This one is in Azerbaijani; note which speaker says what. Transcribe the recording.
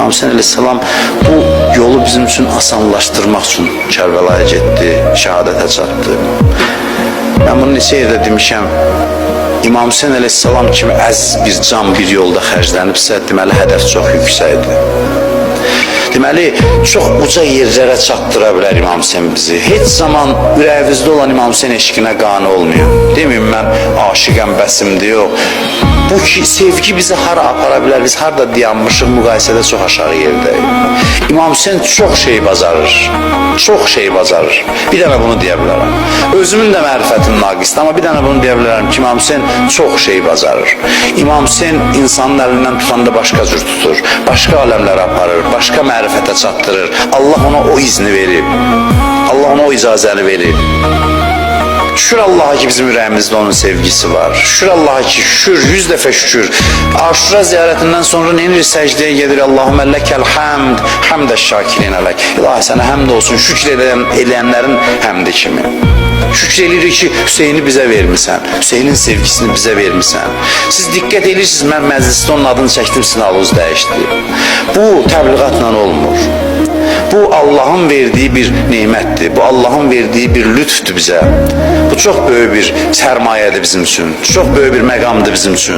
Speaker 1: İmam Hüseyin əleyhissalam bu yolu bizim üçün asanlaşdırmaq üçün Kərbəlaya getdi, şəhadətə çatdı. Mən bunu neçə yerdə demişəm, İmam Hüseyin əleyhissalam kimi əziz bir can bir yolda xərclənibsə, deməli hədəf çox yüksəkdir. Deməli, çox uca yerlərə çatdıra bilər İmam Hüseyin bizi. Heç zaman ürəyimizdə olan İmam Hüseyin eşqinə qane olmuyor. Deməyim mən aşiqəm, bəsimdir, yox. Bu ki, sevgi bizi hara apara bilər, biz harada dayanmışıq, müqayisədə çox aşağı yerdəyik. İmam Hüseyin çox şey bacarır, çox şey bacarır. Bir dənə bunu deyə bilərəm. Özümün də mərifətim naqisdir, amma bir dənə bunu deyə bilərəm ki, İmam Hüseyin çox şey bacarır. İmam Hüseyin insanın əlindən tutanda başqa cür tutur, başqa aləmlərə aparır, başqa mərifətə çatdırır. Allah ona o izni verib, Allah ona o icazəni verib. Şükür Allah'a ki bizim ürəyimizdə onun sevgisi var. Şükür Allah'a ki, şükür, 100 dəfə şükür. Aşura ziyarətindən sonra neyinir? Səcdəyə gedir. Allahümme ləkəl həmd, həmdə şakirin ələk. İlahi sənə həmd olsun, şükür eləyənlərin həmdi kimi. Şükür edirik ki, Hüseyni bizə vermisən, Hüseynin sevgisini bizə vermisən. Siz diqqət edirsiniz, mən məclisdə onun adını çəkdim, sizin halınız dəyişdi. Bu təbliğatla olmur. Bu Allah'ın verdiği bir nimettir. Bu Allah'ın verdiği bir lütftür bize. Bu çok büyük bir sermayedir bizim için. Çok büyük bir məqamdır bizim için.